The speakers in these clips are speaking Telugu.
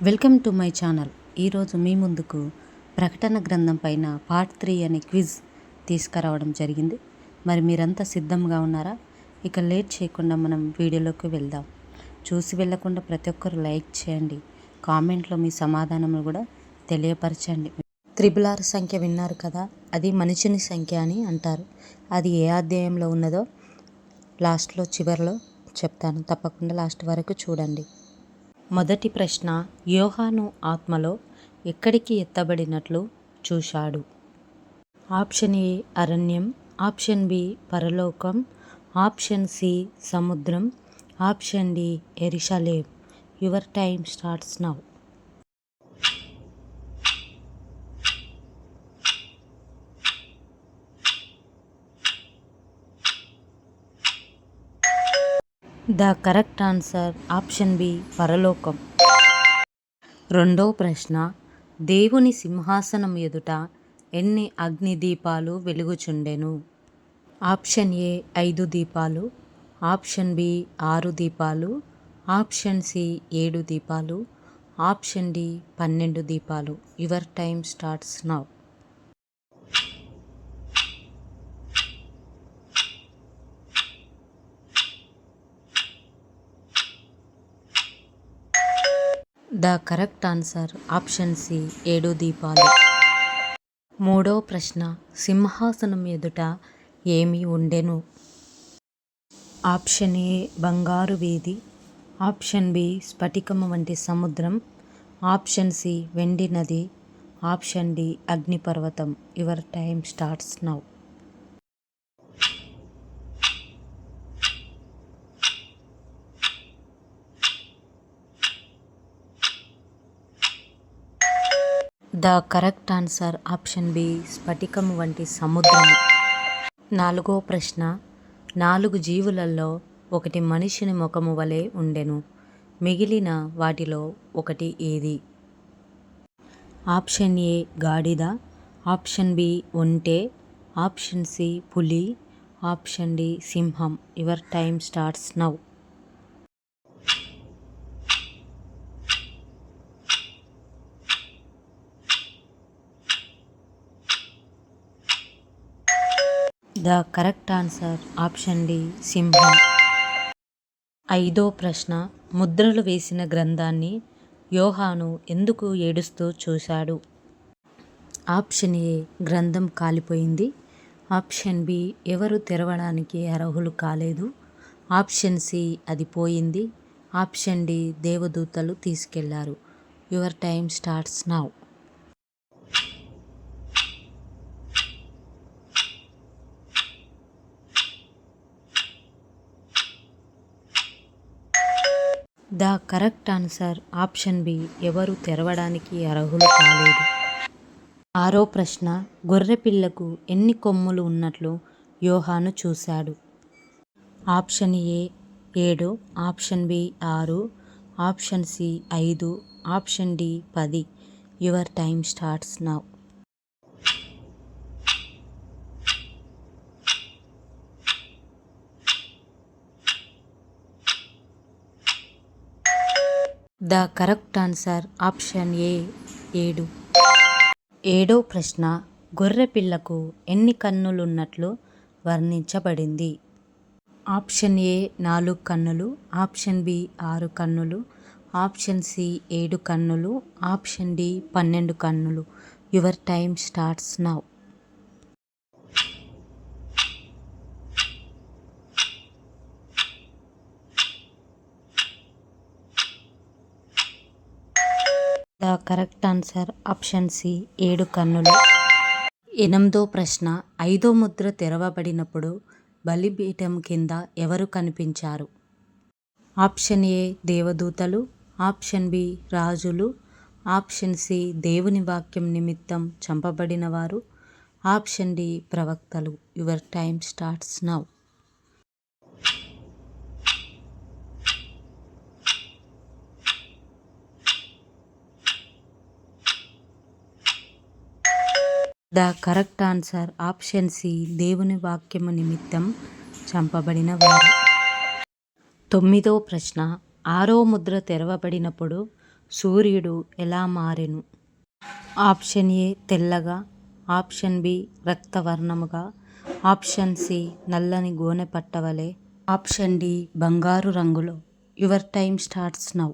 Welcome to my channel. ఈరోజు మీ ముందుకు ప్రకటన గ్రంథం పైన పార్ట్ 3 అనే క్విజ్ తీసుకురావడం జరిగింది. మరి మీరంతా సిద్ధంగా ఉన్నారా? ఇక లేట్ చేయకుండా మనం వీడియోలోకి వెళ్దాం. చూసి వెళ్ళకుండా ప్రతి ఒక్కరు లైక్ చేయండి, కామెంట్లో మీ సమాధానం కూడా తెలియపరచండి. 666 సంఖ్య విన్నారు కదా, అది మనిషిని సంఖ్య అని అంటారు. అది ఏ అధ్యాయంలో ఉన్నదో లాస్ట్లో చివరిలో చెప్తాను, తప్పకుండా లాస్ట్ వరకు చూడండి. మొదటి ప్రశ్న, యోహాను ఆత్మలో ఎక్కడికి ఎత్తబడినట్లు చూశాడు? ఆప్షన్ ఏ అరణ్యం, ఆప్షన్ బి పరలోకం, ఆప్షన్ సి సముద్రం, ఆప్షన్ డి యెరూషలేం. Your time starts now. The correct answer option B పరలోకం. రెండో ప్రశ్న, దేవుని సింహాసనం ఎదుట ఎన్ని అగ్ని దీపాలు వెలుగుచుండెను? ఆప్షన్ ఏ 5 దీపాలు, ఆప్షన్ బి 6 దీపాలు, ఆప్షన్ సి 7 దీపాలు, ఆప్షన్ డి 12 దీపాలు. Your time starts now. The correct answer option C 7 దీపాలు. మూడో ప్రశ్న, సింహాసనం ఎదుట ఏమి ఉండెను? ఆప్షన్ ఏ బంగారు వీధి, ఆప్షన్ బి స్ఫటికము వంటి సముద్రం, ఆప్షన్ సి వెండి నది, ఆప్షన్ డి అగ్నిపర్వతం. Your time starts now. The correct answer option B స్ఫటికము వంటి సముద్రము. నాలుగో ప్రశ్న, 4 జీవులలో ఒకటి మనిషిని ముఖము వలె ఉండెను, మిగిలిన వాటిలో ఒకటి ఏది? ఆప్షన్ ఏ గాడిద, ఆప్షన్ బి ఒంటె, ఆప్షన్ సి పులి, ఆప్షన్ డి సింహం. Your time starts now. The correct answer option D సింహం. ఐదో ప్రశ్న, ముద్రలు వేసిన గ్రంథాన్ని యోహాను ఎందుకు ఏడుస్తూ చూశాడు? ఆప్షన్ ఏ గ్రంథం కాలిపోయింది, ఆప్షన్ బి ఎవరు తెరవడానికి అర్హులు కాలేదు, ఆప్షన్ సి అది పోయింది, ఆప్షన్ డి దేవదూతలు తీసుకెళ్లారు. Your time starts now. The correct answer option B ఎవరు తెరవడానికి అర్హులు కాలేదు. ఆరో ప్రశ్న, గొర్రెపిల్లకు ఎన్ని కొమ్ములు ఉన్నట్లు యోహాను చూశాడు? Option A 7, option B 6, option C 5, option D 10. Your time starts now. The correct answer option A 7. ఏడో ప్రశ్న, గొర్రె పిల్లకు ఎన్ని కన్నులున్నట్లు వర్ణించబడింది? ఆప్షన్ ఏ 4 కన్నులు, ఆప్షన్ బి 6 కన్నులు, ఆప్షన్ సి 7 కన్నులు, ఆప్షన్ డి 12 కన్నులు. Your time starts now. The correct answer option C 7 కన్నులు. ఎనిమిదో ప్రశ్న, 5వ ముద్ర తెరవబడినప్పుడు బలిపీఠం కింద ఎవరు కనిపించారు? ఆప్షన్ ఏ దేవదూతలు, ఆప్షన్ బి రాజులు, ఆప్షన్ సి దేవుని వాక్యం నిమిత్తం చంపబడిన వారు, ఆప్షన్ డి ప్రవక్తలు. Your time starts now. The correct answer option C దేవుని వాక్యము నిమిత్తం చంపబడిన వారు. 9వ ప్రశ్న, 6వ ముద్ర తెరవబడినప్పుడు సూర్యుడు ఎలా మారెను? ఆప్షన్ ఏ తెల్లగా, ఆప్షన్ బి రక్తవర్ణముగా, ఆప్షన్ సి నల్లని గోనె పట్టవలే, ఆప్షన్ డి బంగారు రంగులో. Your time starts now.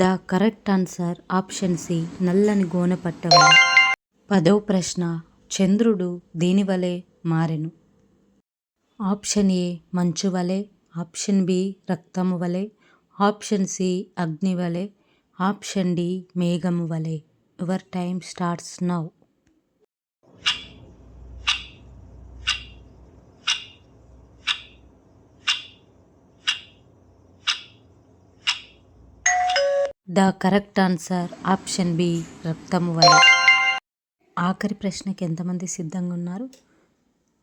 The correct answer option C నల్లని గోనె పట్టవలే. 10వ ప్రశ్న, చంద్రుడు దేని వలె మారెను? ఆప్షన్ ఏ మంచు వలె, ఆప్షన్ బి రక్తము వలె, ఆప్షన్ సి అగ్ని వలె, ఆప్షన్ డి మేఘము వలె. Your time starts now. The correct answer option B రక్తము వలె. ఆఖరి ప్రశ్నకి ఎంతమంది సిద్ధంగా ఉన్నారు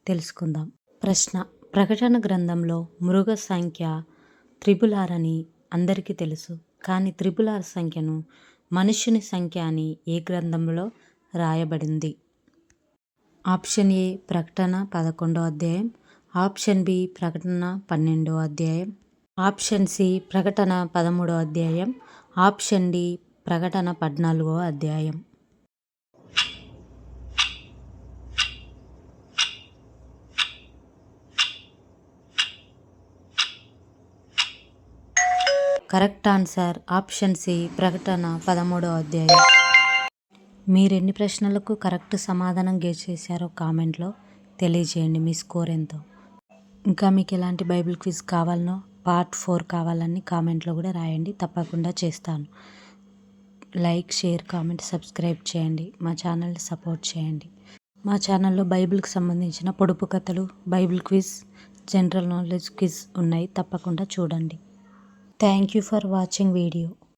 తెలుసుకుందాం. ప్రశ్న, ప్రకటన గ్రంథంలో మృగ సంఖ్య 666 అని అందరికీ తెలుసు, కానీ 666 సంఖ్యను మనుష్యుని సంఖ్య అని ఏ గ్రంథంలో రాయబడింది? ఆప్షన్ ఏ ప్రకటన 11వ అధ్యాయం, ఆప్షన్ బి ప్రకటన 12వ అధ్యాయం, ఆప్షన్ సి ప్రకటన 13వ అధ్యాయం, ఆప్షన్ డి ప్రకటన 14వ అధ్యాయం. కరెక్ట్ ఆన్సర్ ఆప్షన్ సి ప్రకటన 13వ అధ్యాయం. మీరెన్ని ప్రశ్నలకు కరెక్ట్ సమాధానం గెస్ చేశారో కామెంట్లో తెలియజేయండి మీ స్కోర్ ఎంతో. ఇంకా మీకు ఎలాంటి బైబిల్ క్విజ్ కావాలనో, పార్ట్ 4 కావాలని కామెంట్లో కూడా రాయండి, తప్పకుండా చేస్తాను. లైక్, షేర్, కామెంట్, సబ్స్క్రైబ్ చేయండి. మా ఛానల్ని సపోర్ట్ చేయండి. మా ఛానల్లో బైబిల్కి సంబంధించిన పొడుపు కథలు, Bible quiz, general knowledge quiz ఉన్నాయి, తప్పకుండా చూడండి. Thank you for watching video.